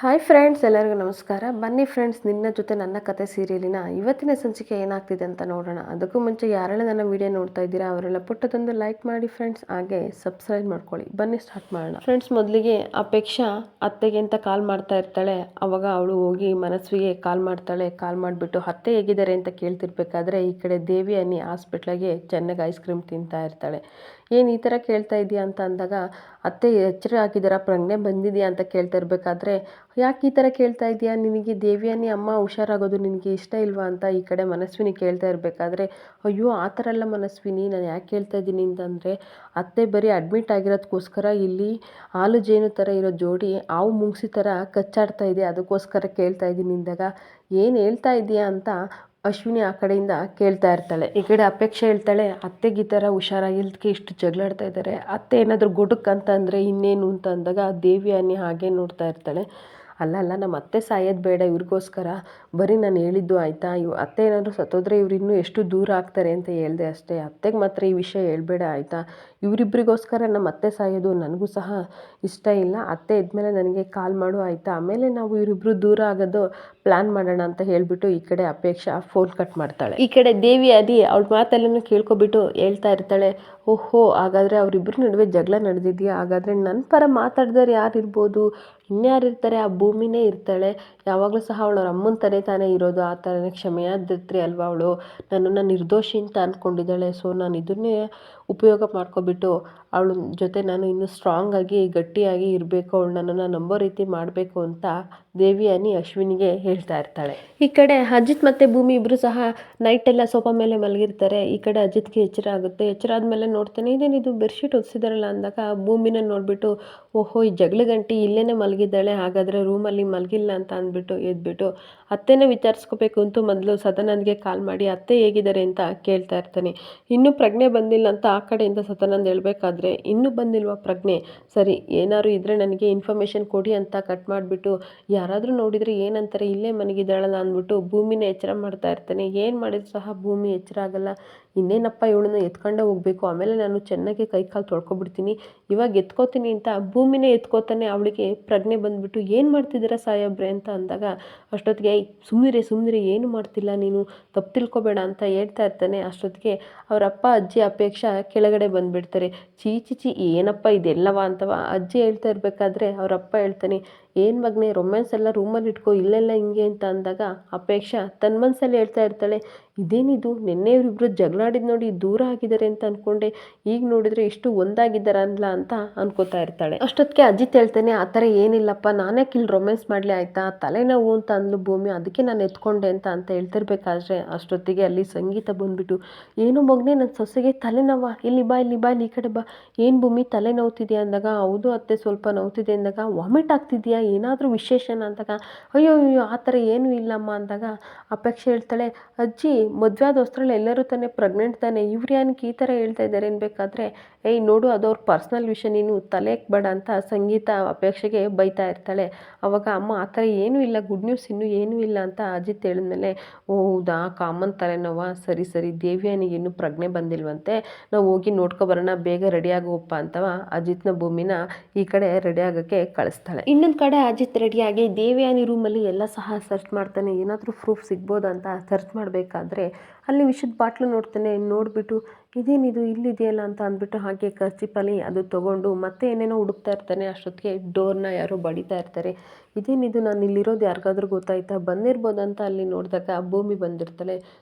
Hi friends, ಎಲ್ಲರಿಗೂ ನಮಸ್ಕಾರ. ಬನ್ನಿ ಫ್ರೆಂಡ್ಸ್, ನಿನ್ನ ಜೊತೆ ನನ್ನ ಕತೆ ಸೀರಿಯಲಿನ ಇವತ್ತಿನ ಸಂಚಿಕೆ ಏನಾಗ್ತಿದೆ ಅಂತ ನೋಡೋಣ. ಅದಕ್ಕೂ ಮುಂಚೆ ಯಾರೆಲ್ಲ ನನ್ನ ವಿಡಿಯೋ ನೋಡ್ತಾ ಇದ್ದೀರಾ ಅವರೆಲ್ಲ ಪುಟ್ಟದೊಂದು ಲೈಕ್ ಮಾಡಿ ಫ್ರೆಂಡ್ಸ್, ಹಾಗೆ ಸಬ್ಸ್ಕ್ರೈಬ್ ಮಾಡ್ಕೊಳ್ಳಿ. ಬನ್ನಿ ಸ್ಟಾರ್ಟ್ ಮಾಡೋಣ ಫ್ರೆಂಡ್ಸ್. ಮೊದಲಿಗೆ ಅಪೇಕ್ಷಾ ಅತ್ತೆಗೆ ಅಂತ ಕಾಲ್ ಮಾಡ್ತಾ ಇರ್ತಾಳೆ. ಅವಾಗ ಅವಳು ಹೋಗಿ ಮನಸ್ವಿಗೆ ಕಾಲ್ ಮಾಡ್ತಾಳೆ. ಕಾಲ್ ಮಾಡಿಬಿಟ್ಟು ಅತ್ತೆ ಹೇಗಿದ್ದಾರೆ ಅಂತ ಕೇಳ್ತಿರ್ಬೇಕಾದ್ರೆ ಈ ಕಡೆ ದೇವಿ ಅನ್ನಿ ಹಾಸ್ಪಿಟ್ಲಿಗೆ ಚೆನ್ನಾಗಿ ಐಸ್ ಕ್ರೀಮ್ ತಿಂತಾ ಇರ್ತಾಳೆ. ಏನು ಈ ಥರ ಕೇಳ್ತಾ ಇದೆಯಾ ಅಂತ ಅಂದಾಗ ಅತ್ತೆ ಎಚ್ಚರ ಆಗಿದ್ದಾರಾ, ಪ್ರಜ್ಞೆ ಬಂದಿದೆಯಾ ಅಂತ ಕೇಳ್ತಾ ಇರಬೇಕಾದ್ರೆ, ಯಾಕೆ ಈ ಥರ ಕೇಳ್ತಾ ಇದೆಯಾ, ನಿನಗೆ ದೇವಿಯನಿ ಅಮ್ಮ ಹುಷಾರಾಗೋದು ನಿನಗೆ ಇಷ್ಟ ಇಲ್ವಾ ಅಂತ ಈ ಕಡೆ ಮನಸ್ವಿನಿ ಕೇಳ್ತಾ ಇರಬೇಕಾದ್ರೆ, ಅಯ್ಯೋ ಆ ಥರ ಅಲ್ಲ ಮನಸ್ವಿನಿ, ನಾನು ಯಾಕೆ ಕೇಳ್ತಾ ಇದ್ದೀನಿ ಅಂತಂದರೆ ಅತ್ತೆ ಬರೀ ಅಡ್ಮಿಟ್ ಆಗಿರೋದಕ್ಕೋಸ್ಕರ ಇಲ್ಲಿ ಹಾಲು ಜೇನು ಥರ ಇರೋ ಜೋಡಿ ಹಾವು ಮುಂಗ್ಸಿ ಥರ ಕಚ್ಚಾಡ್ತಾ ಇದೆ, ಅದಕ್ಕೋಸ್ಕರ ಕೇಳ್ತಾ ಇದ್ದೀನಿ ಅಂದಾಗ, ಏನು ಹೇಳ್ತಾ ಇದೆಯಾ ಅಂತ ಅಶ್ವಿನಿ ಆ ಕಡೆಯಿಂದ ಕೇಳ್ತಾ ಇರ್ತಾಳೆ. ಈ ಕಡೆ ಅಪೇಕ್ಷೆ ಹೇಳ್ತಾಳೆ, ಅತ್ತೆಗೆ ಈ ಥರ ಹುಷಾರಾಗಿಲ್ದಕ್ಕೆ ಇಷ್ಟು ಜಗಳಾಡ್ತಾ ಇದ್ದಾರೆ, ಅತ್ತೆ ಏನಾದರೂ ಗುಡುಕ್ಕಂತಂದರೆ ಇನ್ನೇನು ಅಂತ ಅಂದಾಗ ದೇವಿ ಅನ್ನಿ ಹಾಗೆ ನೋಡ್ತಾ ಇರ್ತಾಳೆ. ಅಲ್ಲ ನಮ್ಮ ಅತ್ತೆ ಸಾಯೋದು ಬೇಡ, ಇವ್ರಿಗೋಸ್ಕರ ಬರೀ ನಾನು ಹೇಳಿದ್ದು ಆಯಿತಾ, ಅತ್ತೆ ಏನಾದರೂ ಸತ್ತೋದ್ರೆ ಇವ್ರು ಇನ್ನೂ ಎಷ್ಟು ದೂರ ಆಗ್ತಾರೆ ಅಂತ ಹೇಳಿದೆ ಅಷ್ಟೇ, ಅತ್ತೆಗೆ ಮಾತ್ರ ಈ ವಿಷಯ ಹೇಳ್ಬೇಡ ಆಯಿತಾ, ಇವರಿಬ್ಬರಿಗೋಸ್ಕರ ನಮ್ಮ ಅತ್ತೆ ಸಾಯೋದು ನನಗೂ ಸಹ ಇಷ್ಟ ಇಲ್ಲ, ಅತ್ತೆ ಇದ್ಮೇಲೆ ನನಗೆ ಕಾಲ್ ಮಾಡು ಆಯಿತಾ, ಆಮೇಲೆ ನಾವು ಇವರಿಬ್ಬರು ದೂರ ಆಗೋದು ಪ್ಲ್ಯಾನ್ ಮಾಡೋಣ ಅಂತ ಹೇಳಿಬಿಟ್ಟು ಈ ಕಡೆ ಅಪೇಕ್ಷಾ ಫೋನ್ ಕಟ್ ಮಾಡ್ತಾಳೆ. ಈ ಕಡೆ ದೇವಿ ಅದಿ ಅವಳ ಮಾತೆಲ್ಲನೂ ಕೇಳ್ಕೊಬಿಟ್ಟು ಹೇಳ್ತಾ ಇರ್ತಾಳೆ, ಓಹೋ ಹಾಗಾದರೆ ಅವರಿಬ್ಬರ ನಡುವೆ ಜಗಳ ನಡೆದಿದೆಯಾ, ಹಾಗಾದರೆ ನನ್ನ ಪರ ಮಾತಾಡಿದವ್ರು ಯಾರಿರ್ಬೋದು, ಇನ್ಯಾರಿರ್ತಾರೆ, ಆ ಭೂಮಿನೇ ಇರ್ತಾಳೆ, ಯಾವಾಗಲೂ ಸಹ ಅವಳ ಅಮ್ಮನ ತಾನೇ ಇರೋದು, ಆ ಥರನೇ ಕ್ಷಮೆಯಾದತ್ರಿ ಅಲ್ವಾ ಅವಳು, ನನ್ನನ್ನು ನಿರ್ದೋಷಿ ಅಂತ ಅಂದ್ಕೊಂಡಿದ್ದಾಳೆ, ಸೊ ನಾನು ಇದನ್ನೇ ಉಪಯೋಗ ಮಾಡ್ಕೊಬಿಟ್ಟು ಅವಳ ಜೊತೆ ನಾನು ಇನ್ನೂ ಸ್ಟ್ರಾಂಗಾಗಿ ಗಟ್ಟಿಯಾಗಿ ಇರಬೇಕು, ಅವಳು ನನ್ನನ್ನು ನಂಬೋ ರೀತಿ ಮಾಡಬೇಕು ಅಂತ ದೇವಿ ಅನ್ನಿ ಅಶ್ವಿನಿಗೆ ಹೇಳ್ತಾ ಇರ್ತಾಳೆ. ಈ ಕಡೆ ಅಜಿತ್ ಮತ್ತು ಭೂಮಿ ಇಬ್ಬರು ಸಹ ನೈಟೆಲ್ಲ ಸೋಫಾ ಮೇಲೆ ಮಲಗಿರ್ತಾರೆ. ಈ ಕಡೆ ಅಜಿತ್ಗೆ ಎಚ್ಚರ ಆಗುತ್ತೆ. ಎಚ್ಚರ ಆದಮೇಲೆ ನೋಡ್ತಾನೆ, ಇದೇನಿದು ಬೆಡ್ಶೀಟ್ ಹೊದಿಸಿದಾರಲ್ಲ ಅಂದಾಗ ಭೂಮಿನ ನೋಡಿಬಿಟ್ಟು, ಓಹೋ ಈ ಜಗಳ ಗಂಟಿ ಇಲ್ಲೇ ಮಲಗಿದ್ದಾಳೆ, ಹಾಗಾದರೆ ರೂಮಲ್ಲಿ ಮಲಗಿಲ್ಲ ಅಂತ ಅಂದ್ಬಿಟ್ಟು ಎದ್ಬಿಟ್ಟು ಅತ್ತೆನೇ ವಿಚಾರಿಸ್ಕೋಬೇಕು ಅಂತೂ ಮೊದಲು ಸದಾನಂದ್ಗೆ ಕಾಲ್ ಮಾಡಿ ಅತ್ತೆ ಹೇಗಿದ್ದಾರೆ ಅಂತ ಕೇಳ್ತಾ ಇರ್ತಾನೆ. ಇನ್ನೂ ಪ್ರಜ್ಞೆ ಬಂದಿಲ್ಲ ಅಂತ ಆ ಕಡೆಯಿಂದ ಸದಾನಂದ್ ಹೇಳಬೇಕಾದ್ರೆ, ಇನ್ನೂ ಬಂದಿಲ್ವಾ ಪ್ರಜ್ಞೆ, ಸರಿ ಏನಾದ್ರು ಇದ್ದರೆ ನನಗೆ ಇನ್ಫಾರ್ಮೇಷನ್ ಕೊಡಿ ಅಂತ ಕಟ್ ಮಾಡಿಬಿಟ್ಟು, ಯಾರಾದರೂ ನೋಡಿದರೆ ಏನಂತಾರೆ ಇಲ್ಲೇ ಮನಗಿದ್ದಾಳಲ್ಲ ಅಂದ್ಬಿಟ್ಟು ಭೂಮಿನ ಎಚ್ಚರ ಮಾಡ್ತಾ ಇರ್ತಾನೆ. ಏನು ಮಾಡಿದ್ರು ಸಹ ಭೂಮಿ ಎಚ್ಚರ ಆಗಲ್ಲ. ಇನ್ನೇನಪ್ಪ ಇವಳನ್ನ ಎತ್ಕೊಂಡೇ ಹೋಗಬೇಕು, ಆಮೇಲೆ ನಾನು ಚೆನ್ನಾಗಿ ಕೈ ಕಾಲು ತೊಳ್ಕೊಬಿಡ್ತೀನಿ, ಇವಾಗ ಎತ್ಕೋತೀನಿ ಅಂತ ಭೂಮಿನೇ ಎತ್ಕೋತಾನೆ. ಅವಳಿಗೆ ಪ್ರಜ್ಞೆ ಬಂದುಬಿಟ್ಟು, ಏನು ಮಾಡ್ತಿದ್ದೀರಾ ಸಾಹೇಬ್ರೆ ಅಂತ ಅಂದಾಗ ಅಷ್ಟೊತ್ತಿಗೆ ಸುಮ್ಮನಿರೆ ಏನು ಮಾಡ್ತಿಲ್ಲ ನೀನು, ತಪ್ಪು ತಿಳ್ಕೊಬೇಡ ಅಂತ ಹೇಳ್ತಾ ಇರ್ತಾನೆ. ಅಷ್ಟೊತ್ತಿಗೆ ಅವರ ಅಪ್ಪ ಅಜ್ಜಿ ಅಪೇಕ್ಷಾ ಕೆಳಗಡೆ ಬಂದುಬಿಡ್ತಾರೆ. ಚೀ ಏನಪ್ಪ ಇದೆಲ್ಲವ ಅಂತವ ಅಜ್ಜಿ ಹೇಳ್ತಾ ಇರಬೇಕಾದ್ರೆ ಅವರಪ್ಪ ಹೇಳ್ತಾನೆ, ಏನು ಮಗನೇ ರೊಮ್ಯಾನ್ಸ್ ಎಲ್ಲ ರೂಮಲ್ಲಿ ಇಟ್ಕೋ, ಇಲ್ಲೆಲ್ಲ ಹಿಂಗೆ ಅಂತ ಅಂದಾಗ ಅಪೇಕ್ಷಾ ತನ್ನ ಮನಸ್ಸಲ್ಲಿ ಹೇಳ್ತಾ ಇರ್ತಾಳೆ, ಇದೇನಿದು ನಿನ್ನೆ ಇವರಿಬ್ಬರು ಜಗಳಾಡಿದ್ದು ನೋಡಿ ದೂರ ಆಗಿದ್ದಾರೆ ಅಂತ ಅಂದ್ಕೊಂಡೆ, ಈಗ ನೋಡಿದರೆ ಇಷ್ಟು ಒಂದಾಗಿದ್ದಾರಲ್ಲ ಅಂತ ಅನ್ಕೋತಾ ಇರ್ತಾಳೆ. ಅಷ್ಟೊತ್ತಿಗೆ ಅಜಿತ್ ಹೇಳ್ತಾನೆ, ಆ ಥರ ಏನಿಲ್ಲಪ್ಪ, ನಾನೇ ಇಲ್ಲಿ ರೊಮ್ಯಾನ್ಸ್ ಮಾಡಲಿ ಆಯಿತಾ, ತಲೆನೋವು ಅಂತ ಅಂದ್ಲು ಭೂಮಿ, ಅದಕ್ಕೆ ನಾನು ಎತ್ಕೊಂಡೆ ಅಂತ ಹೇಳ್ತಿರ್ಬೇಕಾದ್ರೆ ಅಷ್ಟೊತ್ತಿಗೆ ಅಲ್ಲಿ ಸಂಗೀತ ಬಂದುಬಿಟ್ಟು, ಏನು ಮಗನೇ ನನ್ನ ಸೊಸೆಗೆ ತಲೆನೋವ, ಇಲ್ಲಿ ಬಾ ಈ ಕಡೆ ಬಾ, ಏನು ಭೂಮಿ ತಲೆ ನೋವ್ತಿದೆಯಾ ಅಂದಾಗ, ಹೌದು ಅತ್ತೆ ಸ್ವಲ್ಪ ನೋವ್ತಿದೆ ಅಂದಾಗ, ವಾಮಿಟ್ ಆಗ್ತಿದೆಯಾ ಏನಾದರೂ ವಿಶೇಷನ ಅಂದಾಗ, ಅಯ್ಯೋ ಆ ಥರ ಏನೂ ಇಲ್ಲಮ್ಮ ಅಂದಾಗ ಅಪೇಕ್ಷೆ ಹೇಳ್ತಾಳೆ, ಅಜ್ಜಿ ಮದುವೆ ಆದ ಹೊಸ್ತ್ರಲ್ಲಿ ಎಲ್ಲರೂ ತಾನೇ ಪ್ರೆಗ್ನೆಂಟ್ ತಾನೆ, ಇವ್ರು ಏನಕ್ಕೆ ಈ ಥರ ಹೇಳ್ತಾ ಇದ್ದಾರೆ ಅನ್ಬೇಕಾದ್ರೆ, ಏಯ್ ನೋಡು ಅದು ಅವ್ರ ಪರ್ಸ್ನಲ್ ವಿಷಯ, ನೀನು ತಲೆಗೆ ಬೇಡ ಅಂತ ಸಂಗೀತ ಅಪೇಕ್ಷೆಗೆ ಬೈತಾ ಇರ್ತಾಳೆ. ಅವಾಗ ಅಮ್ಮ ಆ ಥರ ಏನೂ ಇಲ್ಲ, ಗುಡ್ ನ್ಯೂಸ್ ಇನ್ನೂ ಏನೂ ಇಲ್ಲ ಅಂತ ಅಜಿತ್ ಹೇಳಿದ್ಮೇಲೆ, ಓ ಹೌದಾ ಕಾಮನ್ ತಲೆನೋವ, ಸರಿ ದೇವಿಯನಿಗೆ ಇನ್ನೂ ಪ್ರಜ್ಞೆ ಬಂದಿಲ್ವಂತೆ, ನಾವು ಹೋಗಿ ನೋಡ್ಕೊಬರೋಣ, ಬೇಗ ರೆಡಿಯಾಗಿ ಹೋಗಪ್ಪ ಅಂತವ ಅಜಿತ್ನ ಭೂಮಿನ ಈ ಕಡೆ ರೆಡಿ ಆಗೋಕ್ಕೆ ಕಳಿಸ್ತಾಳೆ. ಇನ್ನೊಂದು ಕಡೆ ಅಜಿತ್ ರೆಡಿಯಾಗಿ ದೇವಿಯಾನಿ ರೂಮಲ್ಲಿ ಎಲ್ಲ ಸಹ ಸರ್ಚ್ ಮಾಡ್ತಾನೆ, ಏನಾದರೂ ಪ್ರೂಫ್ ಸಿಗ್ಬೋದಂತ ಸರ್ಚ್ ಮಾಡಬೇಕಾದ್ರೆ ಅಲ್ಲಿ ವಿಷದ ಬಾಟ್ಲು ನೋಡ್ತಾನೆ. ನೋಡಿಬಿಟ್ಟು ಇದೇನಿದು ಇಲ್ಲಿದೆಯಲ್ಲ ಅಂತ ಅಂದ್ಬಿಟ್ಟು ಹಾಗೆ ಕರ್ಚಿಪಲ್ಲಿ ಅದು ತೊಗೊಂಡು ಮತ್ತೆ ಏನೇನೋ ಹುಡುಕ್ತಾ ಇರ್ತಾನೆ. ಅಷ್ಟೊತ್ತಿಗೆ ಡೋರ್ನ ಯಾರೋ ಬಡಿತಾ ಇರ್ತಾರೆ. ಇದೇನಿದು, ನಾನು ಇಲ್ಲಿರೋದು ಯಾರಿಗಾದ್ರೂ ಗೊತ್ತಾಯ್ತಾ, ಬಂದಿರ್ಬೋದಂತ ಅಲ್ಲಿ ನೋಡಿದಾಗ ಭೂಮಿ ಬಂದಿರ್ತಾಳೆ.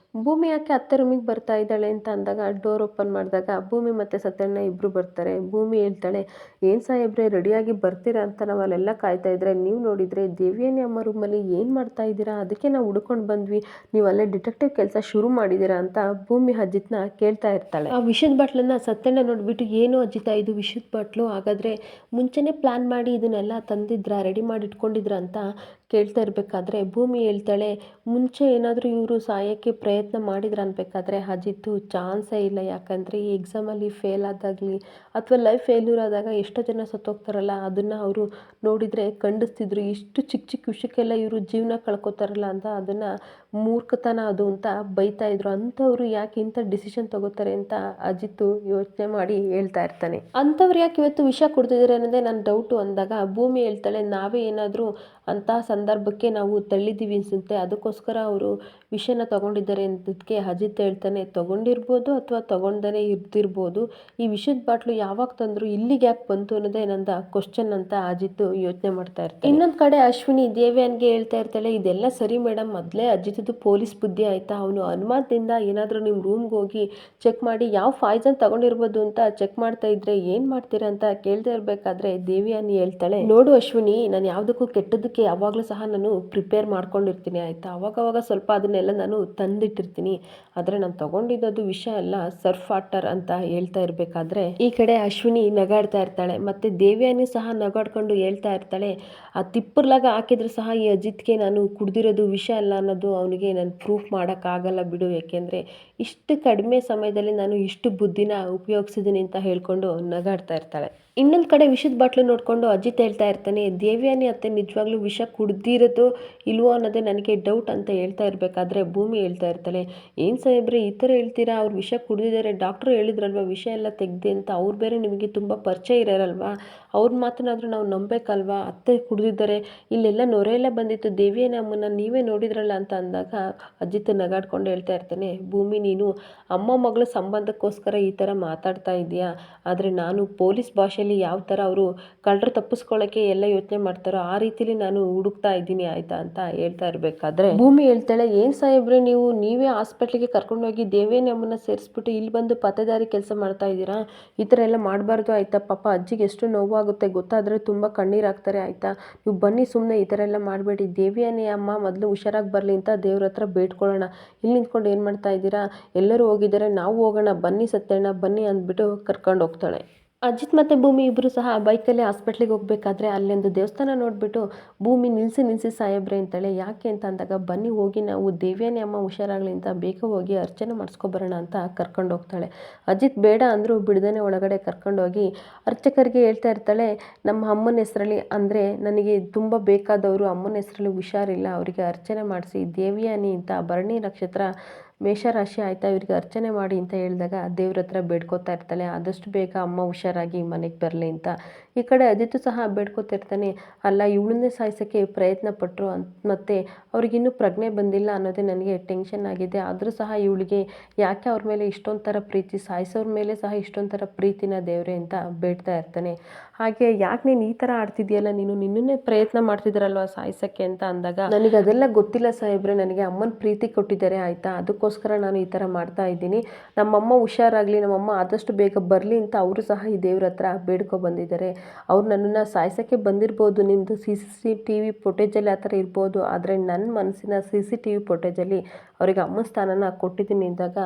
ಭೂಮಿ ಯಾಕೆ ಅತ್ತೆ ರೂಮಿಗೆ ಬರ್ತಾ ಇದ್ದಾಳೆ ಅಂತ ಅಂದಾಗ ಡೋರ್ ಓಪನ್ ಮಾಡಿದಾಗ ಭೂಮಿ ಮತ್ತು ಸತ್ಯಣ್ಣ ಇಬ್ಬರು ಬರ್ತಾರೆ. ಭೂಮಿ ಹೇಳ್ತಾಳೆ, ಏನು ಸಾಹೇಬ್ರೆ ರೆಡಿಯಾಗಿ ಬರ್ತೀರಾ ಅಂತ ನಾವು ಅಲ್ಲೆಲ್ಲ ಕಾಯ್ತಾ ಇದ್ರೆ, ನೀವು ನೋಡಿದರೆ ದೇವಿಯನಿ ಅಮ್ಮ ರೂಮಲ್ಲಿ ಏನು ಮಾಡ್ತಾ ಇದ್ದೀರಾ, ಅದಕ್ಕೆ ನಾವು ಹುಡ್ಕೊಂಡು ಬಂದ್ವಿ, ನೀವು ಅಲ್ಲೇ ಡಿಟೆಕ್ಟಿವ್ ಕೆಲಸ ಶುರು ಮಾಡಿದ್ದೀರಾ ಅಂತ ಭೂಮಿ ಅಜಿತ್ನ ಕೇಳ್ತಾ ಇರ್ತಾಳೆ. ಆ ವಿಷದ ಬಾಟ್ಲನ್ನ ಸತ್ಯಣ್ಣ ನೋಡಿಬಿಟ್ಟು, ಏನು ಅಜಿತ ಇದು ವಿಷದ ಬಾಟ್ಲು, ಹಾಗಾದರೆ ಮುಂಚೆನೇ ಪ್ಲ್ಯಾನ್ ಮಾಡಿ ಇದನ್ನೆಲ್ಲ ತಂದಿದ್ರಾ, ರೆಡಿ ಮಾಡಿ ಇಟ್ಕೊಂಡಿದ್ರ ಅಂತ ಕೇಳ್ತಾ ಇರಬೇಕಾದ್ರೆ ಭೂಮಿ ಹೇಳ್ತಾಳೆ, ಮುಂಚೆ ಏನಾದರೂ ಇವರು ಸಾಯೋಕ್ಕೆ ಪ್ರಯತ್ನ ಮಾಡಿದ್ರು ಅನ್ಬೇಕಾದ್ರೆ ಅಜಿತ್ತು ಚಾನ್ಸೇ ಇಲ್ಲ, ಯಾಕಂದರೆ ಈ ಎಕ್ಸಾಮಲ್ಲಿ ಫೇಲ್ ಆದಾಗಲಿ ಅಥವಾ ಲೈಫ್ ಫೇಲ್ಯೂರ್ ಆದಾಗ ಎಷ್ಟೋ ಜನ ಸತ್ತೋಗ್ತಾರಲ್ಲ, ಅದನ್ನು ಅವರು ನೋಡಿದರೆ ಖಂಡಿಸ್ತಿದ್ರು, ಇಷ್ಟು ಚಿಕ್ಕ ವಿಷಯಕ್ಕೆಲ್ಲ ಇವರು ಜೀವನ ಕಳ್ಕೊತಾರಲ್ಲ ಅಂತ ಅದನ್ನು ಮೂರ್ಖತನ ಅದು ಅಂತ ಬೈತಾ ಇದ್ರು, ಅಂಥವ್ರು ಯಾಕೆ ಇಂಥ ಡಿಸಿಷನ್ ತಗೋತಾರೆ ಅಂತ ಅಂತ ಅಜಿತ್ ಯೋಚನೆ ಮಾಡಿ ಹೇಳ್ತಾ ಇರ್ತಾನೆ. ಅಂಥವ್ರು ಯಾಕೆ ಇವತ್ತು ವಿಷ ಕುಡ್ದಿದ್ದಾರೆ ಅನ್ನೋದೇ ನನ್ನ ಡೌಟು ಅಂದಾಗ ಭೂಮಿ ಹೇಳ್ತಾಳೆ, ನಾವೇ ಏನಾದರೂ ಅಂತಹ ಸಂದರ್ಭಕ್ಕೆ ನಾವು ತಳ್ಳಿದ್ದೀವಿ ಅನ್ಸುತ್ತೆ, ಅದಕ್ಕೋಸ್ಕರ ಅವರು ವಿಷನ ತಗೊಂಡಿದ್ದಾರೆ ಅಂತದಕ್ಕೆ ಅಜಿತ್ ಹೇಳ್ತಾನೆ, ತಗೊಂಡಿರ್ಬೋದು ಅಥವಾ ತಗೊಂಡೇ ಇರ್ತಿರ್ಬೋದು, ಈ ವಿಷದ ಬಾಟ್ಲು ಯಾವಾಗ ತಂದ್ರು, ಇಲ್ಲಿಗೆ ಯಾಕೆ ಬಂತು ಅನ್ನೋದೇ ನಂದ ಕ್ವಶನ್ ಅಂತ ಅಜಿತ್ ಯೋಚನೆ ಮಾಡ್ತಾ ಇರ್ತಾನೆ. ಇನ್ನೊಂದು ಕಡೆ ಅಶ್ವಿನಿ ದೇವ್ಯಾನ್ಗೆ ಹೇಳ್ತಾ ಇರ್ತಾಳೆ, ಇದೆಲ್ಲ ಸರಿ ಮೇಡಮ್, ಮೊದಲೇ ಅಜಿತ್ದು ಪೊಲೀಸ್ ಬುದ್ಧಿ ಆಯ್ತಾ, ಅವನು ಅನುಮಾನದಿಂದ ಏನಾದರೂ ನಿಮ್ಮ ರೂಮ್ಗೆ ಹೋಗಿ ಚೆಕ್ ಮಾಡಿ ಯಾವ ಪಾಯ್ಸನ್ ತಗೊಂಡಿರ್ಬೋದು ಅಂತ ಚೆಕ್ ಮಾಡ್ತಾ ಇದ್ರೆ ಏನು ಮಾಡ್ತೀರಾ ಅಂತ ಕೇಳ್ತಾ ಇರಬೇಕಾದ್ರೆ ದೇವ್ಯಾನಿ ಹೇಳ್ತಾಳೆ, ನೋಡು ಅಶ್ವಿನಿ, ನಾನು ಯಾವುದಕ್ಕೂ ಕೆಟ್ಟದಕ್ಕೆ ಯಾವಾಗಲೂ ಸಹ ನಾನು ಪ್ರಿಪೇರ್ ಮಾಡ್ಕೊಂಡಿರ್ತೀನಿ ಆಯಿತಾ, ಅವಾಗವಾಗ ಸ್ವಲ್ಪ ಅದನ್ನೆಲ್ಲ ನಾನು ತಂದಿಟ್ಟಿರ್ತೀನಿ, ಆದರೆ ನಾನು ತಗೊಂಡಿದ್ದು ವಿಷಯ ಅಲ್ಲ, ಸರ್ಫ್ ವಾಟರ್ ಅಂತ ಹೇಳ್ತಾ ಇರಬೇಕಾದ್ರೆ ಈ ಕಡೆ ಅಶ್ವಿನಿ ನಗಾಡ್ತಾ ಇರ್ತಾಳೆ. ಮತ್ತು ದೇವ್ಯಾನಿ ಸಹ ನಗಾಡ್ಕೊಂಡು ಹೇಳ್ತಾ ಇರ್ತಾಳೆ, ಆ ತಿಪ್ಪರ್ಲಾಗ ಹಾಕಿದ್ರು ಸಹ ಈ ಅಜಿತ್ಗೆ ನಾನು ಕುಡ್ದಿರೋದು ವಿಷ ಅಲ್ಲ ಅನ್ನೋದು ಅವನಿಗೆ ನಾನು ಪ್ರೂಫ್ ಮಾಡೋಕ್ಕಾಗಲ್ಲ ಬಿಡು, ಯಾಕೆಂದರೆ ಇಷ್ಟು ಕಡಿಮೆ ಸಮಯದಲ್ಲಿ ನಾನು ಇಷ್ಟು ಬುದ್ಧಿನ ಉಪಯೋಗಿಸಿದ್ದೀನಿ ಅಂತ ಹೇಳ್ಕೊಂಡು ನಗಾಡ್ತಾ ಇರ್ತಾಳೆ. ಇನ್ನೊಂದು ಕಡೆ ವಿಷದ ಬಾಟ್ಲು ನೋಡಿಕೊಂಡು ಅಜಿತ್ ಹೇಳ್ತಾ ಇರ್ತಾನೆ, ದೇವ್ಯಾನಿ ಅತ್ತೆ ನಿಜವಾಗ್ಲೂ ವಿಷ ಕುಡ್ದಿರೋದು ಇಲ್ವೋ ಅನ್ನೋದೇ ನನಗೆ ಡೌಟ್ ಅಂತ ಹೇಳ್ತಾ ಇರಬೇಕಾದ್ರೆ ಭೂಮಿ ಹೇಳ್ತಾ ಇರ್ತಾಳೆ, ಏನು ಸಾಹೇಬ್ರೆ ಈ ಥರ ಹೇಳ್ತೀರಾ, ಅವ್ರು ವಿಷ ಕುಡ್ದಿದ್ದಾರೆ, ಡಾಕ್ಟ್ರು ಹೇಳಿದ್ರಲ್ವ ವಿಷ ಎಲ್ಲ ತೆಗ್ದೆ ಅಂತ, ಅವ್ರು ಬೇರೆ ನಿಮಗೆ ತುಂಬ ಪರಿಚಯ ಇರೋರಲ್ವಾ, ಅವ್ರ ಮಾತನಾದರೂ ನಾವು ನಂಬೇಕಲ್ವಾ, ಅತ್ತೆ ಕುಡ್ದಿದ್ದಾರೆ, ಇಲ್ಲೆಲ್ಲ ನೊರೆಯೆಲ್ಲ ಬಂದಿತ್ತು, ದೇವ್ಯಾನಿ ಅಮ್ಮನ ನೀವೇ ನೋಡಿದ್ರಲ್ಲ ಅಂತ ಅಂದಾಗ ಅಜಿತ್ ನಗಾಡ್ಕೊಂಡು ಹೇಳ್ತಾ ಇರ್ತಾನೆ, ಭೂಮಿ ನೀನು ಅಮ್ಮ ಮಗಳ ಸಂಬಂಧಕ್ಕೋಸ್ಕರ ಈ ಥರ ಮಾತಾಡ್ತಾ ಇದೆಯಾ, ಆದರೆ ನಾನು ಪೊಲೀಸ್ ಭಾಷೆಯಲ್ಲಿ ಯಾವ ಥರ ಅವರು ಕಳ್ಳರು ತಪ್ಪಿಸ್ಕೊಳ್ಳೋಕ್ಕೆ ಎಲ್ಲ ಯೋಚನೆ ಮಾಡ್ತಾರೋ ಆ ರೀತಿಲಿ ನಾನು ಹುಡುಕ್ತಾ ಇದ್ದೀನಿ ಆಯಿತಾ ಅಂತ ಹೇಳ್ತಾ ಇರಬೇಕಾದ್ರೆ ಭೂಮಿ ಹೇಳ್ತಾಳೆ, ಏನು ಸಾಹೇಬ್ರೆ ನೀವೇ ಹಾಸ್ಪಿಟ್ಲಿಗೆ ಕರ್ಕೊಂಡೋಗಿ ದೇವ್ಯಾನಿ ಅಮ್ಮನ ಸೇರಿಸ್ಬಿಟ್ಟು ಇಲ್ಲಿ ಬಂದು ಪತ್ತೇದಾರಿ ಕೆಲಸ ಮಾಡ್ತಾ ಇದ್ದೀರಾ, ಈ ಥರ ಎಲ್ಲ ಮಾಡಬಾರ್ದು ಆಯಿತಾ, ಪಾಪ ಅಜ್ಜಿಗೆ ಎಷ್ಟು ನೋವಾಗುತ್ತೆ ಗೊತ್ತಾದರೆ ತುಂಬ ಕಣ್ಣೀರಾಗ್ತಾರೆ ಆಯಿತಾ, ನೀವು ಬನ್ನಿ ಸುಮ್ಮನೆ ಈ ಥರ ಎಲ್ಲ ಮಾಡಬೇಡಿ, ದೇವ್ಯಾನಿ ಅಮ್ಮ ಮೊದಲು ಹುಷಾರಾಗಿ ಬರಲಿ ಅಂತ ದೇವ್ರ ಹತ್ರ ಬೇಡ್ಕೊಳ್ಳೋಣ, ಇಲ್ಲಿ ನಿಂತ್ಕೊಂಡು ಏನು ಮಾಡ್ತಾ ಇದ್ದೀರಾ, ಎಲ್ಲರೂ ಹೋಗಿದ್ದಾರೆ ನಾವು ಹೋಗೋಣ ಬನ್ನಿ ಸತ್ಯಣ್ಣ ಬನ್ನಿ ಅಂದ್ಬಿಟ್ಟು ಕರ್ಕೊಂಡು ಹೋಗ್ತಾಳೆ. ಅಜಿತ್ ಮತ್ತು ಭೂಮಿ ಇಬ್ಬರು ಸಹ ಬೈಕಲ್ಲಿ ಹಾಸ್ಪಿಟ್ಲಿಗೆ ಹೋಗಬೇಕಾದ್ರೆ ಅಲ್ಲೊಂದು ದೇವಸ್ಥಾನ ನೋಡಿಬಿಟ್ಟು ಭೂಮಿ ನಿಲ್ಲಿಸಿ ಸಾಹೇಬ್ರೆ ಅಂತಾಳೆ, ಯಾಕೆ ಅಂತ ಅಂದಾಗ ಬನ್ನಿ ಹೋಗಿ ನಾವು ದೇವ್ಯಾನಿ ಅಮ್ಮ ಹುಷಾರಾಗಲಿ ಅಂತ ಬೇಗ ಹೋಗಿ ಅರ್ಚನೆ ಮಾಡಿಸ್ಕೊಬರೋಣ ಅಂತ ಕರ್ಕೊಂಡು ಹೋಗ್ತಾಳೆ. ಅಜಿತ್ ಬೇಡ ಅಂದರೂ ಬಿಡದೇನೆ ಒಳಗಡೆ ಕರ್ಕೊಂಡೋಗಿ ಅರ್ಚಕರಿಗೆ ಹೇಳ್ತಾ ಇರ್ತಾಳೆ, ನಮ್ಮ ಅಮ್ಮನ ಹೆಸರಲ್ಲಿ ಅಂದರೆ ನನಗೆ ತುಂಬ ಬೇಕಾದವರು ಅಮ್ಮನ ಹೆಸರಲ್ಲಿ ಹುಷಾರಿಲ್ಲ, ಅವರಿಗೆ ಅರ್ಚನೆ ಮಾಡಿಸಿ, ದೇವ್ಯಾನಿ ಅಂತ ಭರಣಿ ನಕ್ಷತ್ರ ಮೇಷರಾಶಿ ಆಯಿತಾ, ಇವ್ರಿಗೆ ಅರ್ಚನೆ ಮಾಡಿ ಅಂತ ಹೇಳಿದಾಗ ದೇವ್ರ ಹತ್ರ ಬೇಡ್ಕೋತಾ ಇರ್ತಾಳೆ, ಆದಷ್ಟು ಬೇಗ ಅಮ್ಮ ಹುಷಾರಾಗಿ ಮನೆಗೆ ಬರಲಿ ಅಂತ. ಈ ಕಡೆ ಅಜಿತ್ ಸಹ ಬೇಡ್ಕೋತಿರ್ತಾನೆ, ಅಲ್ಲ ಇವಳನ್ನೇ ಸಾಯಿಸೋಕ್ಕೆ ಪ್ರಯತ್ನ ಪಟ್ಟರು ಮತ್ತು ಅವ್ರಿಗಿನ್ನೂ ಪ್ರಜ್ಞೆ ಬಂದಿಲ್ಲ ಅನ್ನೋದೇ ನನಗೆ ಟೆನ್ಷನ್ ಆಗಿದೆ, ಆದರೂ ಸಹ ಇವಳಿಗೆ ಯಾಕೆ ಅವ್ರ ಮೇಲೆ ಇಷ್ಟೊಂದು ಥರ ಪ್ರೀತಿ, ಸಾಯಿಸೋರ ಮೇಲೆ ಸಹ ಇಷ್ಟೊಂದು ಥರ ಪ್ರೀತಿನ ದೇವ್ರೆ ಅಂತ ಬೇಡ್ತಾ ಇರ್ತಾನೆ. ಹಾಗೆ ಯಾಕೆ ನೀನು ಈ ಥರ ಆಡ್ತಿದ್ಯಲ್ಲ, ನಿನ್ನನ್ನೇ ಪ್ರಯತ್ನ ಮಾಡ್ತಿದ್ರಲ್ವ ಸಾಯಿಸೋಕ್ಕೆ ಅಂತ ಅಂದಾಗ ನನಗೆ ಅದೆಲ್ಲ ಗೊತ್ತಿಲ್ಲ ಸಾಹೇಬ್ರೆ, ನನಗೆ ಅಮ್ಮನ ಪ್ರೀತಿ ಕೊಟ್ಟಿದ್ದಾರೆ ಆಯಿತಾ, ಅದಕ್ಕೋಸ್ಕರ ನಾನು ಈ ಥರ ಮಾಡ್ತಾ ಇದ್ದೀನಿ, ನಮ್ಮಮ್ಮ ಹುಷಾರಾಗಲಿ, ನಮ್ಮಮ್ಮ ಆದಷ್ಟು ಬೇಗ ಬರಲಿ ಅಂತ ಅವರು ಸಹ ಈ ದೇವ್ರ ಹತ್ರ ಬೇಡ್ಕೊ ಬಂದಿದ್ದಾರೆ, ಅವ್ರು ನನ್ನನ್ನು ಸಾಯಿಸೋಕ್ಕೆ ಬಂದಿರ್ಬೋದು, ನಿಮ್ಮದು CCTV ಫುಟೇಜಲ್ಲಿ ಆ ಥರ ಇರ್ಬೋದು, ಆದರೆ ನನ್ನ ಮನಸ್ಸಿನ CCTV ಫುಟೇಜಲ್ಲಿ ಅವರಿಗೆ ಅಮ್ಮನ ಸ್ಥಾನನ ಕೊಟ್ಟಿದ್ದೀನಿ ಅಂದಾಗ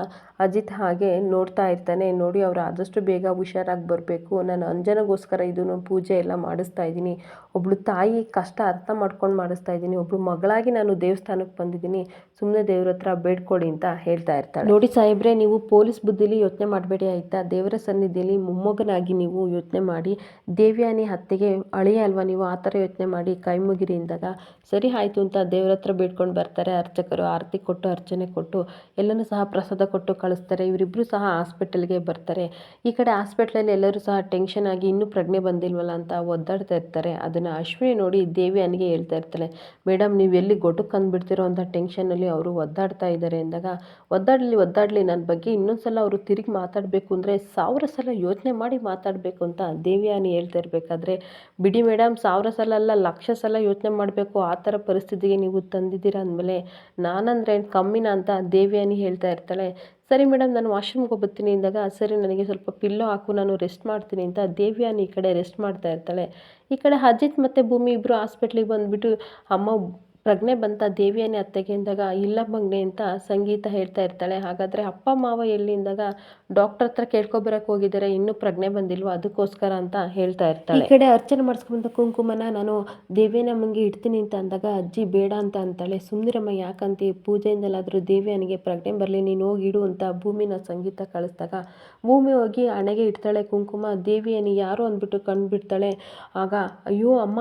ಅಜಿತ್ ಹಾಗೆ ನೋಡ್ತಾ ಇರ್ತಾನೆ. ನೋಡಿ ಅವರು ಆದಷ್ಟು ಬೇಗ ಹುಷಾರಾಗಿ ಬರಬೇಕು, ನಾನು ಅಂಜನಗೋಸ್ಕರ ಇದನ್ನು ಪೂಜೆ ಎಲ್ಲ ಮಾಡಿಸ್ತಾ ಇದ್ದೀನಿ, ಒಬ್ಳು ತಾಯಿ ಕಷ್ಟ ಅರ್ಥ ಮಾಡ್ಕೊಂಡು ಮಾಡಿಸ್ತಾ ಇದ್ದೀನಿ, ಒಬ್ಳು ಮಗಳಾಗಿ ನಾನು ದೇವಸ್ಥಾನಕ್ಕೆ ಬಂದಿದ್ದೀನಿ, ಸುಮ್ಮನೆ ದೇವ್ರ ಹತ್ರ ಬೇಡ್ಕೊಡಿ ಅಂತ ಹೇಳ್ತಾ ಇರ್ತಾಳೆ. ನೋಡಿ ಸಾಹೇಬ್ರೆ, ನೀವು ಪೊಲೀಸ್ ಬುದ್ಧಿಲಿ ಯೋಚನೆ ಮಾಡಬೇಡಿ ಆಯಿತಾ, ದೇವರ ಸನ್ನಿಧಿಯಲ್ಲಿ ಮೊಮ್ಮಗನಾಗಿ ನೀವು ಯೋಚನೆ ಮಾಡಿ, ದೇವ್ಯಾನಿ ಹತ್ತೆಗೆ ಅಳಿಯ ಅಲ್ವಾ ನೀವು, ಆ ಥರ ಯೋಚನೆ ಮಾಡಿ ಕೈ ಮುಗಿರಿ ಅಂದಾಗ ಸರಿ ಆಯಿತು ಅಂತ ದೇವ್ರ ಹತ್ರ ಬೇಡ್ಕೊಂಡು ಬರ್ತಾರೆ ಅರ್ಚಕರು, ಆರತಿ ಕೊಟ್ಟು ಅರ್ಚನೆ ಕೊಟ್ಟು ಎಲ್ಲನೂ ಸಹ ಪ್ರಸಾದ ಕೊಟ್ಟು ಕಳಿಸ್ತಾರೆ. ಇವರಿಬ್ಬರು ಸಹ ಹಾಸ್ಪಿಟಲ್ಗೆ ಬರ್ತಾರೆ. ಈ ಕಡೆ ಹಾಸ್ಪಿಟ್ಲಲ್ಲಿ ಎಲ್ಲರೂ ಸಹ ಟೆನ್ಷನ್ ಆಗಿ ಇನ್ನೂ ಪ್ರಜ್ಞೆ ಬಂದಿಲ್ವಲ್ಲ ಅಂತ ಒದ್ದಾಡ್ತಾ ಇರ್ತಾರೆ. ಅದನ್ನು ಅಶ್ವಿನಿ ನೋಡಿ ದೇವ್ಯಾನಿಗೆ ಹೇಳ್ತಾ ಇರ್ತಾಳೆ, ಮೇಡಮ್ ನೀವು ಎಲ್ಲಿ ಗೊಟಕ್ಕೆ ಅಂದ್ಬಿಡ್ತಿರೋ ಅಂತ ಟೆನ್ಷನಲ್ಲಿ ಅವರು ಒದ್ದಾಡ್ತಾ ಇದ್ದಾರೆ ಅಂದಾಗ ಒದ್ದಾಡಲಿ ನನ್ನ ಬಗ್ಗೆ ಇನ್ನೊಂದು ಸಲ ಅವರು ತಿರುಗಿ ಮಾತಾಡಬೇಕು ಅಂದರೆ 1000 ಸಲ ಯೋಚನೆ ಮಾಡಿ ಮಾತಾಡಬೇಕು ಅಂತ ದೇವ್ಯಾನಿ ಹೇಳ್ತಾ ಇರಬೇಕಾದ್ರೆ, ಬಿಡಿ ಮೇಡಮ್ 1000 ಸಲ ಅಲ್ಲ 1,00,000 ಸಲ ಯೋಚನೆ ಮಾಡಬೇಕು, ಆ ಥರ ಪರಿಸ್ಥಿತಿಗೆ ನೀವು ತಂದಿದ್ದೀರಾ ಅಂದಮೇಲೆ ನಾನಂದರೆ ಕಮ್ಮಿನ ಅಂತ ದೇವ್ಯಾನಿ ಹೇಳ್ತಾ ಇರ್ತಾಳೆ. ಸರಿ ಮೇಡಮ್ ನಾನು ವಾಶ್ರೂಮ್ಗೆ ಹೋಗ್ಬರ್ತೀನಿ ಅಂದಾಗ ಸರಿ ನನಗೆ ಸ್ವಲ್ಪ ಪಿಲ್ಲೋ ಹಾಕು ನಾನು ರೆಸ್ಟ್ ಮಾಡ್ತೀನಿ ಅಂತ ದೇವ್ಯಾನಿ ಈ ಕಡೆ ರೆಸ್ಟ್ ಮಾಡ್ತಾ ಇರ್ತಾಳೆ. ಈ ಕಡೆ ಅಜಿತ್ ಮತ್ತು ಭೂಮಿ ಇಬ್ಬರು ಹಾಸ್ಪಿಟ್ಲಿಗೆ ಬಂದುಬಿಟ್ಟು ಅಮ್ಮ ಪ್ರಜ್ಞೆ ಬಂತ ದೇವ್ಯಾನಿ ಅತ್ತೆಗೆ ಅಂದಾಗ ಇಲ್ಲ ಮಗನೆ ಅಂತ ಸಂಗೀತ ಹೇಳ್ತಾ ಇರ್ತಾಳೆ. ಹಾಗಾದರೆ ಅಪ್ಪ ಮಾವ ಎಲ್ಲಿ ಅಂದಾಗ ಡಾಕ್ಟರ್ ಹತ್ರ ಕೇಳ್ಕೊಬರಕ್ಕೆ ಹೋಗಿದ್ದಾರೆ, ಇನ್ನೂ ಪ್ರಜ್ಞೆ ಬಂದಿಲ್ವ ಅದಕ್ಕೋಸ್ಕರ ಅಂತ ಹೇಳ್ತಾ ಇರ್ತಾಳೆ. ಈ ಕಡೆ ಅರ್ಚನೆ ಮಾಡಿಸ್ಕೊಂಡ ಕುಂಕುಮನ ನಾನು ದೇವ್ಯಾನಿ ಅಮ್ಮಂಗೆ ಇಡ್ತೀನಿ ಅಂತ ಅಂದಾಗ ಅಜ್ಜಿ ಬೇಡ ಅಂತ ಅಂತಾಳೆ. ಸುಮ್ಮನಿರಮ್ಮ ಯಾಕಂತ ಪೂಜೆಯಿಂದಲಾದರೂ ದೇವ್ಯಾನಿಗೆ ಪ್ರಜ್ಞೆ ಬರಲಿ, ನೀನು ಹೋಗಿ ಇಡು ಅಂತ ಭೂಮಿನ ಸಂಗೀತ ಕಳಿಸ್ದಾಗ ಭೂಮಿ ಹೋಗಿ ಹಣೆಗೆ ಇಡ್ತಾಳೆ ಕುಂಕುಮ. ದೇವ್ಯಾನಿ ಯಾರು ಅಂದ್ಬಿಟ್ಟು ಕಂಡುಬಿಡ್ತಾಳೆ. ಆಗ ಅಯ್ಯೋ ಅಮ್ಮ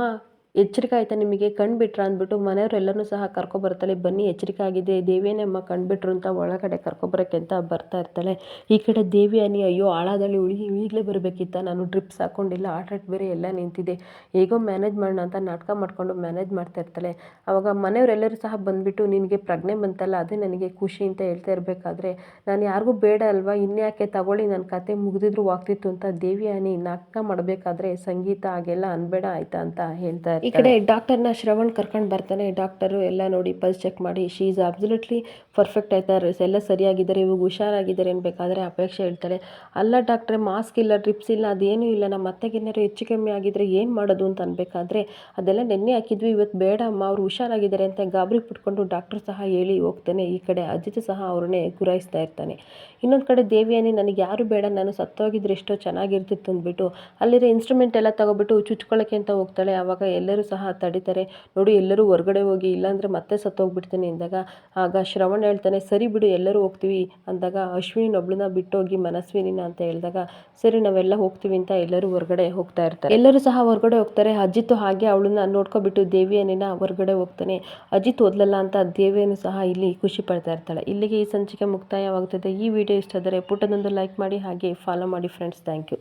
ಎಚ್ಚರಿಕೆ ಆಯ್ತಾ ನಿಮಗೆ ಕಣ್ಬಿಟ್ರ ಅಂದ್ಬಿಟ್ಟು ಮನೆಯವರೆಲ್ಲರೂ ಸಹ ಕರ್ಕೊಬರ್ತಾಳೆ. ಬನ್ನಿ ಎಚ್ಚರಿಕೆ ಆಗಿದೆ, ದೇವಿಯನೇ ಅಮ್ಮ ಕಣ್ಬಿಟ್ರು ಅಂತ ಒಳಗಡೆ ಕರ್ಕೊಬರೋಕ್ಕೆ ಅಂತ ಬರ್ತಾ ಇರ್ತಾಳೆ. ಈ ಕಡೆ ದೇವಿ ಅನಿ ಅಯ್ಯೋ ಹಾಳಾದಳಿ ಈಗಲೇ ಬರಬೇಕಿತ್ತ, ನಾನು ಡ್ರಿಪ್ಸ್ ಹಾಕ್ಕೊಂಡಿಲ್ಲ, ಹಾರ್ಟ್ ರೇಟ್ ಬೇರೆ ಎಲ್ಲ ನಿಂತಿದೆ, ಹೇಗೋ ಮ್ಯಾನೇಜ್ ಮಾಡೋಣ ಅಂತ ನಾಟಕ ಮಾಡಿಕೊಂಡು ಮ್ಯಾನೇಜ್ ಮಾಡ್ತಾ ಇರ್ತಾಳೆ. ಆವಾಗ ಮನೆಯವರೆಲ್ಲರೂ ಸಹ ಬಂದುಬಿಟ್ಟು ನಿನಗೆ ಪ್ರಜ್ಞೆ ಬಂತಲ್ಲ ಅದೇ ನನಗೆ ಖುಷಿ ಅಂತ ಹೇಳ್ತಾ ಇರಬೇಕಾದ್ರೆ, ನಾನು ಯಾರಿಗೂ ಬೇಡ ಅಲ್ವಾ, ಇನ್ಯಾಕೆ ತಗೊಳ್ಳಿ, ನನ್ನ ಕತೆ ಮುಗಿದಿದ್ರು ಆಗ್ತಿತ್ತು ಅಂತ ದೇವಿ ಅನಿ ನಾಟಕ ಮಾಡಬೇಕಾದ್ರೆ ಸಂಗೀತ ಹಾಗೆಲ್ಲ ಅನ್ಬೇಡ ಆಯ್ತಾ ಅಂತ ಹೇಳ್ತಾ ಇರ್ತಾರೆ. ಈ ಕಡೆ ಡಾಕ್ಟರ್ನ ಶ್ರವಣ್ ಕರ್ಕೊಂಡು ಬರ್ತಾನೆ. ಡಾಕ್ಟರು ಎಲ್ಲ ನೋಡಿ ಪಲ್ಸ್ ಚೆಕ್ ಮಾಡಿ ಶಿ ಈಸ್ ಅಬ್ಸಲ್ಯೂಟ್ಲಿ ಪರ್ಫೆಕ್ಟ್ ಆಯ್ತಾರೆ, ಎಲ್ಲ ಸರಿಯಾಗಿದ್ದಾರೆ, ಇವಾಗ ಹುಷಾರಾಗಿದ್ದಾರೆ ಅನ್ಬೇಕಾದ್ರೆ ಅಪೇಕ್ಷೆ ಹೇಳ್ತಾಳೆ, ಅಲ್ಲ ಡಾಕ್ಟ್ರೆ ಮಾಸ್ಕ್ ಇಲ್ಲ, ಡ್ರಿಪ್ಸ್ ಇಲ್ಲ, ಅದೇನೂ ಇಲ್ಲ, ನಮ್ಮ ಅತ್ತೆಗೇನಾರು ಹೆಚ್ಚು ಕಮ್ಮಿ ಆಗಿದ್ರೆ ಏನು ಮಾಡೋದು ಅಂತ ಅನ್ಬೇಕಾದ್ರೆ, ಅದೆಲ್ಲ ನೆನ್ನೆ ಹಾಕಿದ್ವಿ, ಇವತ್ತು ಬೇಡ ಅಮ್ಮ ಅವ್ರು ಹುಷಾರಾಗಿದ್ದಾರೆ ಅಂತ ಗಾಬರಿ ಪಟ್ಕೊಂಡು ಡಾಕ್ಟರ್ ಸಹ ಹೇಳಿ ಹೋಗ್ತಾನೆ. ಈ ಕಡೆ ಅಜಿತ್ ಸಹ ಅವ್ರನ್ನೇ ಗುರಾಯಿಸ್ತಾ ಇರ್ತಾನೆ. ಇನ್ನೊಂದು ಕಡೆ ದೇವಿಯನಿ ನನಗೆ ಯಾರು ಬೇಡ, ನಾನು ಸತ್ತೋಗಿದ್ರೆ ಎಷ್ಟೋ ಚೆನ್ನಾಗಿರ್ತಿತ್ತು ಅಂದ್ಬಿಟ್ಟು ಅಲ್ಲಿರೋ ಇನ್ಸ್ಟ್ರೂಮೆಂಟ್ ಎಲ್ಲ ತಗೊಬಿಟ್ಟು ಚುಚ್ಕೊಳ್ಳೋಕ್ಕೆ ಅಂತ ಹೋಗ್ತಾಳೆ. ಆವಾಗ ಎಲ್ಲರೂ ಸಹ ತಡಿತಾರೆ. ನೋಡಿ ಎಲ್ಲರೂ ಹೊರಗಡೆ ಹೋಗಿ, ಇಲ್ಲಾಂದರೆ ಮತ್ತೆ ಸತ್ತೋಗ್ಬಿಡ್ತೀನಿ ಅಂದಾಗ ಆಗ ಶ್ರವಣ್ ಹೇಳ್ತಾನೆ, ಸರಿ ಬಿಡು ಎಲ್ಲರೂ ಹೋಗ್ತೀವಿ ಅಂದಾಗ ಅಶ್ವಿನಿನೊಬ್ಳನ್ನ ಬಿಟ್ಟೋಗಿ ಮನಸ್ವಿನಿನ ಅಂತ ಹೇಳಿದಾಗ ಸರಿ ನಾವೆಲ್ಲ ಹೋಗ್ತೀವಿ ಅಂತ ಎಲ್ಲರೂ ಹೊರಗಡೆ ಹೋಗ್ತಾ ಇರ್ತಾರೆ. ಎಲ್ಲರೂ ಸಹ ಹೊರಗಡೆ ಹೋಗ್ತಾರೆ. ಅಜಿತ್ ಹಾಗೆ ಅವಳನ್ನ ನೋಡ್ಕೊಬಿಟ್ಟು ದೇವಿಯನಿನ ಹೊರಗಡೆ ಹೋಗ್ತಾನೆ. ಅಜಿತ್ ಓದ್ಲಲ್ಲ ಅಂತ ದೇವಿಯನ್ನು ಸಹ ಇಲ್ಲಿ ಖುಷಿ ಪಡ್ತಾ ಇರ್ತಾಳೆ. ಇಲ್ಲಿಗೆ ಈ ಸಂಚಿಕೆ ಮುಕ್ತಾಯವಾಗುತ್ತದೆ. ಈ ವಿಡಿಯೋ ಇಷ್ಟ ಆದರೆ ಪುಟ್ಟದೊಂದು ಲೈಕ್ ಮಾಡಿ ಹಾಗೆ ಫಾಲೋ ಮಾಡಿ ಫ್ರೆಂಡ್ಸ್. Thank you.